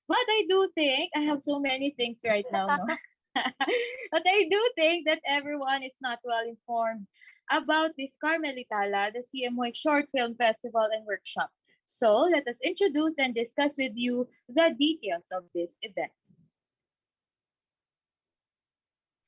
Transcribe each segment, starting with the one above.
But I do think I have so many things right now, no? But I do think that everyone is not well informed about this Carmelitala, the CMY Short Film Festival and Workshop. So let us introduce and discuss with you the details of this event.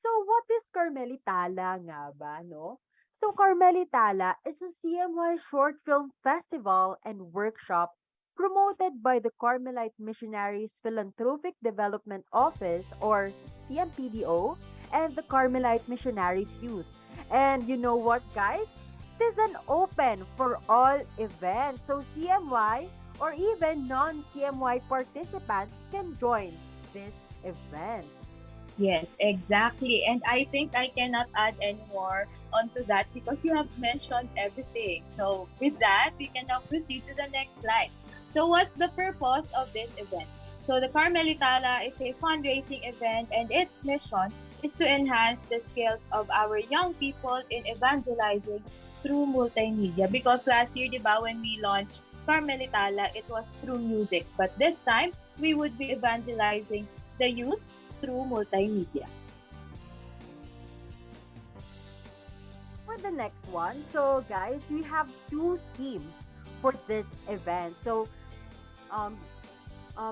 So what is KarmeliTala nga ba, no? So KarmeliTala is a CMY short film festival and workshop promoted by the Carmelite Missionaries Philanthropic Development Office or CMPDO and the Carmelite Missionaries Youth. And you know what, guys? It is an open for all event. So CMY or even non-CMY participants can join this event. Yes, exactly. And I think I cannot add any more onto that because you have mentioned everything. So with that, we can now proceed to the next slide. So what's the purpose of this event? So the Carmelitala is a fundraising event and its mission is to enhance the skills of our young people in evangelizing through multimedia. Because last year, di ba, when we launched Carmelitala, it was through music. But this time, we would be evangelizing the youth through multimedia. For the next one, so guys, we have two themes for this event. So, um,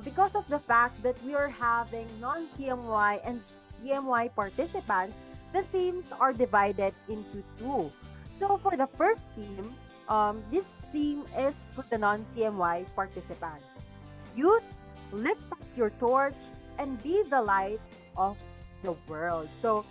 because of the fact that we are having non-CMY and CMY participants, the themes are divided into two. So, for the first theme, this theme is for the non-CMY participants. Youth, lift up your torch and be the light of the world. So,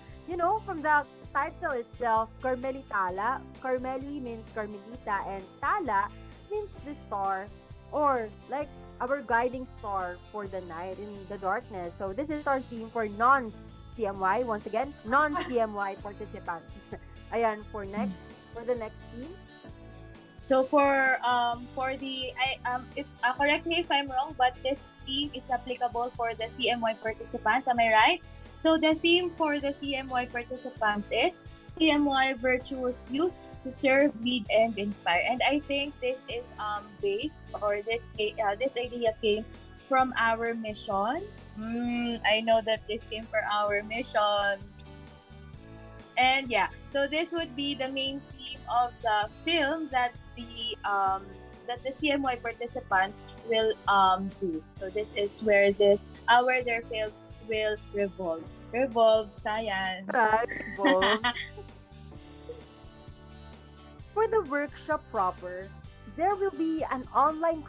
from the title itself, Carmelitala, Carmeli means Carmelita, and Tala means the star or like our guiding star for the night in the darkness. So, this is our theme for non-CMY. Once again, non-CMY participants. Ayan, for the next theme. So for the I if correct me if I'm wrong, but this theme is applicable for the CMY participants. Am I right? So the theme for the CMY participants is CMY Virtuous Youth to serve, lead, and inspire. And I think this is based or this idea came from our mission. I know that this came from our mission. And yeah, so this would be the main theme of the film that the CMY participants will do. So this is where their film will revolve. Revolve science. Right, Bob. For the workshop proper, there will be an online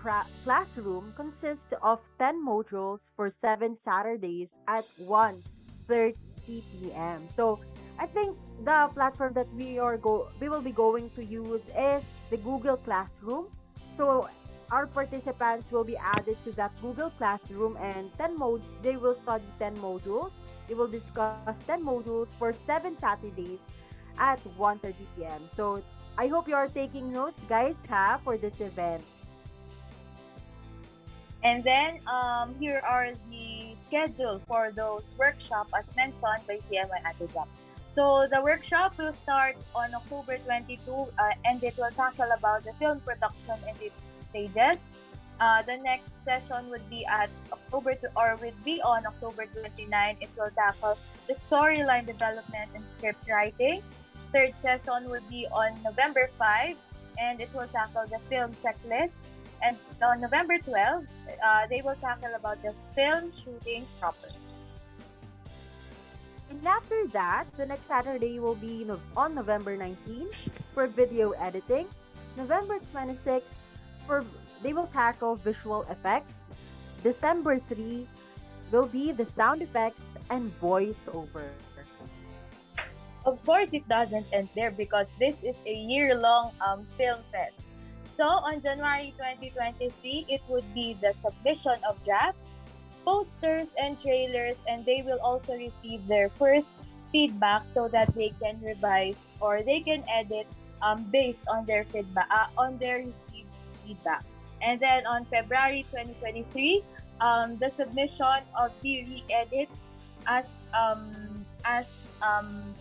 classroom consist of 10 modules for 7 Saturdays at 1:30 p.m. So, I think the platform that we will be going to use is the Google Classroom. So, our participants will be added to that Google Classroom and they will study 10 modules. They will discuss 10 modules for 7 Saturdays at 1:30 p.m. So I hope you are taking notes, guys, for this event. And then here are the schedule for those workshops as mentioned by CMY at the top. So the workshop will start on October 22 and it will tackle about the film production in its stages. The next session would be at would be on October 29. It will tackle the storyline development and script writing. Third session would be on November 5 and it will tackle the film checklist. And on November 12, they will tackle about the film shooting proper. And after that, the next Saturday will be on November 19 for video editing. November 26 for they will tackle visual effects. December 3 will be the sound effects and voiceover. Of course, it doesn't end there because this is a year-long film fest. So on January 2023, it would be the submission of drafts, posters, and trailers, and they will also receive their first feedback so that they can revise or they can edit based on their feedback on their received feedback. And then on February 2023, the submission of the re-edits as as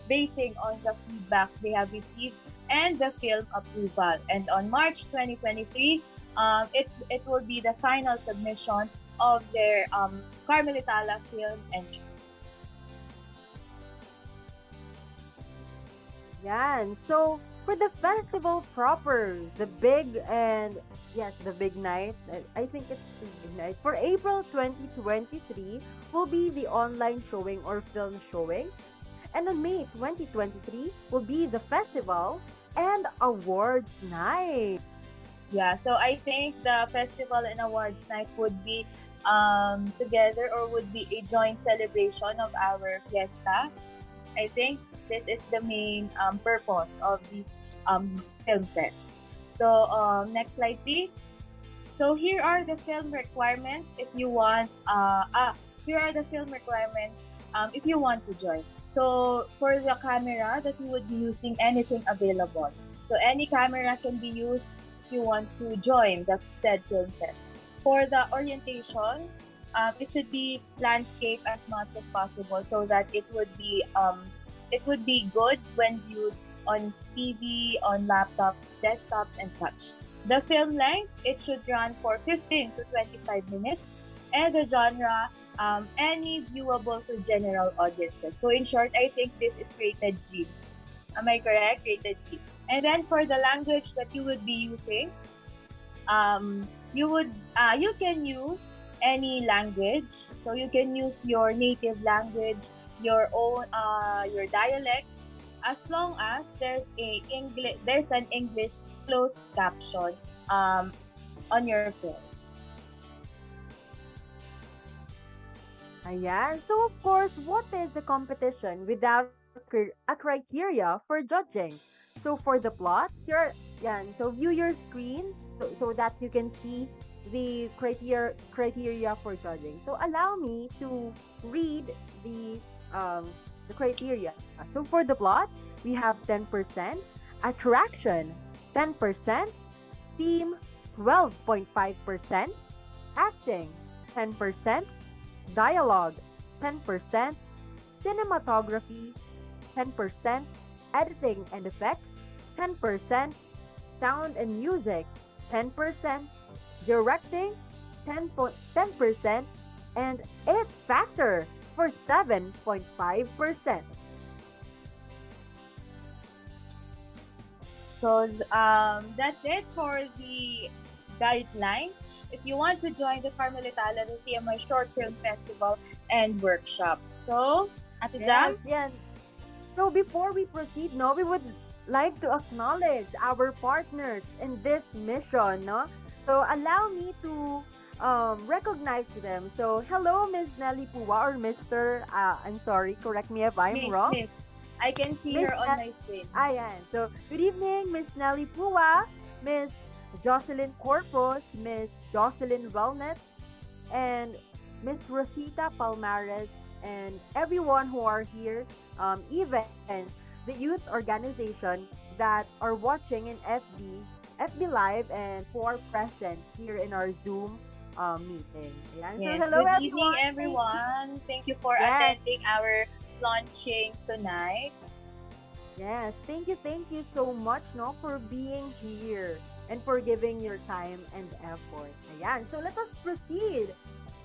basing on the feedback they have received and the film approval. And on March 2023, it will be the final submission of their Carmelitala film entries. Yan. So for the festival proper, the big and yes, the big night. I think it's the big night. For April 2023 will be the online showing or film showing. And on May 2023 will be the festival and awards night. Yeah, so I think the festival and awards night would be together, or would be a joint celebration of our fiesta. I think this is the main purpose of this film fest. So next slide, please. So here are the film requirements if you want. Here are the film requirements if you want to join. So for the camera that you would be using, anything available. So any camera can be used if you want to join the said film fest. For the orientation, it should be landscape as much as possible so that it would be good when viewed on TV, on laptops, desktops, and such. The film length, it should run for 15 to 25 minutes, and the genre, any viewable to general audiences. So in short, I think this is rated G. Am I correct? Rated G. And then for the language that you would be using, you can use any language. So you can use your native language, your own your dialect, as long as there's an English closed caption on your film. Ayan. So of course, what is the competition without a criteria for judging? So for the plot, here, yan. So view your screen so that you can see the criteria for judging. So allow me to read the criteria. So for the plot, we have 10%, attraction 10%, theme 12.5%, acting 10%, dialogue 10%, cinematography 10%, editing and effects 10%, sound and music 10%, directing 10%, and it factor for 7.5%. So that's it for the guidelines. If you want to join the Carmelitala, the CMY Short Film Festival and Workshop. So, Ate Yes, Jam? yes. So before we proceed, no, we would like to acknowledge our partners in this mission, no? So allow me to recognize them. So hello, Miss Nelly Pua or Mr. I'm sorry, correct me if I'm Miss, wrong. Miss. I can see Miss her on my screen. Ayan. So good evening, Miss Nelly Pua, Miss Jocelyn Corpus, Miss Jocelyn Wellness, and Miss Rosita Palmares, and everyone who are here, even the youth organization that are watching in FB Live, and who are present here in our Zoom meeting. Ayan. So Yes. hello Good evening, everyone. everyone. Thank you for Yes, attending our launching tonight. thank you so much, no, for being here and for giving your time and effort. Ayan. So let us proceed.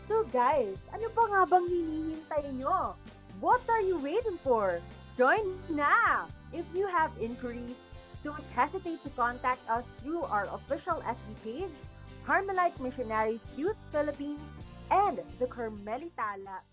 So guys, ano pa nga bang hinihintay nyo? What are you waiting for? Join now! If you have inquiries, don't hesitate to contact us through our official FB page, Carmelite Missionaries Youth Philippines, and the Carmelitala